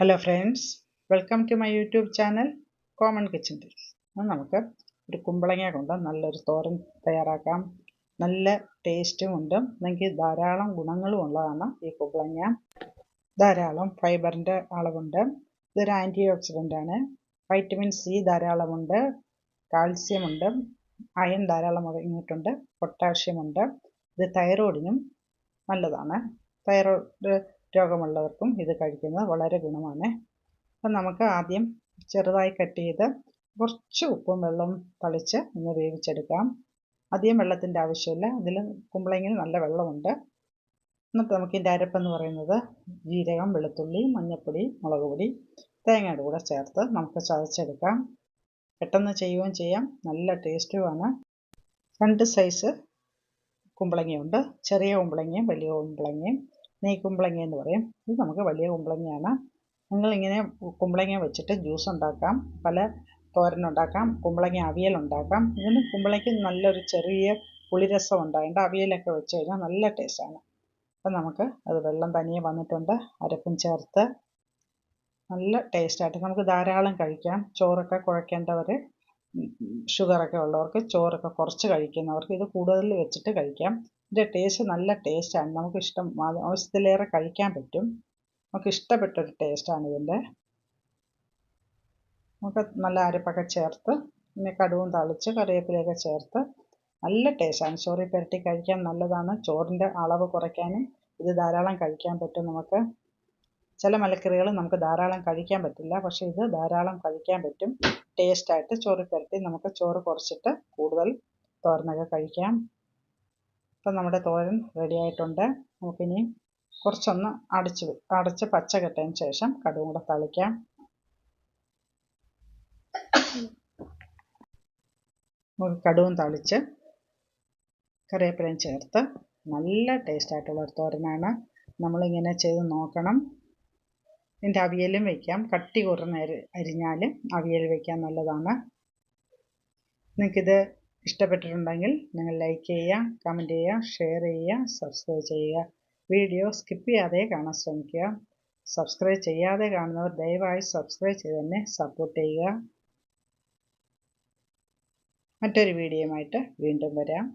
Hello friends, welcome to my YouTube channel common kitchen tips. നമുക്ക് ഒരു കുമ്പളങ്ങ കൊണ്ട് നല്ലൊരു തോരൻ തയ്യാറാക്കാം. നല്ല ടേസ്റ്റും ഉണ്ട്, നമുക്ക് ധാരാളം ഗുണങ്ങളും ഉള്ളതാണ് ഈ കുമ്പളങ്ങ. ധാരാളം ഫൈബറിൻ്റെ അളവുണ്ട്. ഇതൊരു ആൻറ്റി ഓക്സിഡൻ്റ് ആണ്. വൈറ്റമിൻ സി ധാരാളമുണ്ട്, കാൽസ്യം ഉണ്ട്, അയൺ ധാരാളം അടങ്ങിയിട്ടുണ്ട്, പൊട്ടാഷ്യം ഉണ്ട്. ഇത് തൈറോയിഡിനും നല്ലതാണ്. തൈറോയ്ഡ് രോഗമുള്ളവർക്കും ഇത് കഴിക്കുന്നത് വളരെ ഗുണമാണ്. അപ്പം നമുക്ക് ആദ്യം ചെറുതായി കട്ട് ചെയ്ത് കുറച്ച് ഉപ്പും വെള്ളവും തളിച്ച് ഒന്ന് വേവിച്ചെടുക്കാം. അധികം വെള്ളത്തിൻ്റെ ആവശ്യമില്ല, അതിൽ കുമ്പളങ്ങയിൽ നല്ല വെള്ളമുണ്ട്. എന്നിട്ട് നമുക്ക് ഇതിൻ്റെ അരപ്പെന്ന് പറയുന്നത് ജീരകം, വെളുത്തുള്ളി, മഞ്ഞൾപ്പൊടി, മുളക് പൊടി, തേങ്ങയുടെ കൂടെ ചേർത്ത് നമുക്ക് ചതച്ചെടുക്കാം. പെട്ടെന്ന് ചെയ്യുകയും ചെയ്യാം, നല്ല ടേസ്റ്റുമാണ്. 2 സൈസ് കുമ്പളങ്ങയുണ്ട്, ചെറിയ കുമ്പളങ്ങയും വലിയ കുമ്പളങ്ങയും. നെയ്ക്കുമ്പളങ്ങ എന്ന് പറയും. ഇത് നമുക്ക് വലിയ കുമ്പളങ്ങയാണ്. നിങ്ങളിങ്ങനെ കുമ്പളങ്ങ വെച്ചിട്ട് ജ്യൂസ് ഉണ്ടാക്കാം, പല തോരനുണ്ടാക്കാം, കുമ്പളങ്ങ അവിയൽ ഉണ്ടാക്കാം. ഇതിന് കുമ്പളങ്ങയ്ക്ക് നല്ലൊരു ചെറിയ പുളിരസം ഉണ്ടായിട്ട് അവിയലൊക്കെ വെച്ച് കഴിഞ്ഞാൽ നല്ല ടേസ്റ്റാണ്. അപ്പം നമുക്ക് അത് വെള്ളം തനിയെ വന്നിട്ടുണ്ട്, അരപ്പും ചേർത്ത് നല്ല ടേസ്റ്റായിട്ട് നമുക്ക് ധാരാളം കഴിക്കാം. ചോറൊക്കെ കുഴക്കേണ്ടവർ, ഷുഗറൊക്കെ ഉള്ളവർക്ക്, ചോറൊക്കെ കുറച്ച് കഴിക്കുന്നവർക്ക് ഇത് കൂടുതൽ വെച്ചിട്ട് കഴിക്കാം. ഇതിൻ്റെ ടേസ്റ്റ് നല്ല ടേസ്റ്റാണ്, നമുക്ക് ആവശ്യത്തിലേറെ കഴിക്കാൻ പറ്റും. നമുക്ക് ഇഷ്ടപ്പെട്ടൊരു ടേസ്റ്റാണ് ഇതിൻ്റെ. നമുക്ക് നല്ല അരപ്പൊക്കെ ചേർത്ത് പിന്നെ കടുവും തളിച്ച് കറിവേപ്പിലയൊക്കെ ചേർത്ത് നല്ല ടേസ്റ്റാണ്. ചോറിൽ പുരട്ടി കഴിക്കാൻ നല്ലതാണ്. ചോറിൻ്റെ അളവ് കുറയ്ക്കാനും ഇത് ധാരാളം കഴിക്കാൻ പറ്റും. നമുക്ക് ചില മലക്കറികൾ നമുക്ക് ധാരാളം കഴിക്കാൻ പറ്റില്ല, പക്ഷേ ഇത് ധാരാളം കഴിക്കാൻ പറ്റും. ടേസ്റ്റായിട്ട് ചോറിൽ പുരട്ടി നമുക്ക് ചോറ് കുറച്ചിട്ട് കൂടുതൽ തോരനൊക്കെ കഴിക്കാം. ഇപ്പം നമ്മുടെ തോരൻ റെഡി ആയിട്ടുണ്ട്. നമുക്കിനി കുറച്ചൊന്ന് അടച്ച് പച്ച കെട്ടതിന് ശേഷം കടുകും കൂടെ തളിക്കാം. നമുക്ക് കടുകും തളിച്ച് കറിവേപ്പിലയും ചേർത്ത് നല്ല ടേസ്റ്റായിട്ടുള്ളൊരു തോരനാണ്. നമ്മളിങ്ങനെ ചെയ്ത് നോക്കണം. ഇതിൻ്റെ അവിയലും വയ്ക്കാം, കട്ടി കുറഞ്ഞ് അരിഞ്ഞാൽ അവിയൽ വയ്ക്കാൻ നല്ലതാണ്. നിങ്ങൾക്കിത് ഇഷ്ടപ്പെട്ടിട്ടുണ്ടെങ്കിൽ നിങ്ങൾ ലൈക്ക് ചെയ്യുക, കമൻറ്റ് ചെയ്യുക, ഷെയർ ചെയ്യുക, സബ്സ്ക്രൈബ് ചെയ്യുക. വീഡിയോ സ്കിപ്പ് ചെയ്യാതെ കാണാൻ ശ്രമിക്കുക. സബ്സ്ക്രൈബ് ചെയ്യാതെ കാണുന്നവർ ദയവായി സബ്സ്ക്രൈബ് ചെയ്ത് തന്നെ സപ്പോർട്ട് ചെയ്യുക. മറ്റൊരു വീഡിയോയുമായിട്ട് വീണ്ടും വരാം.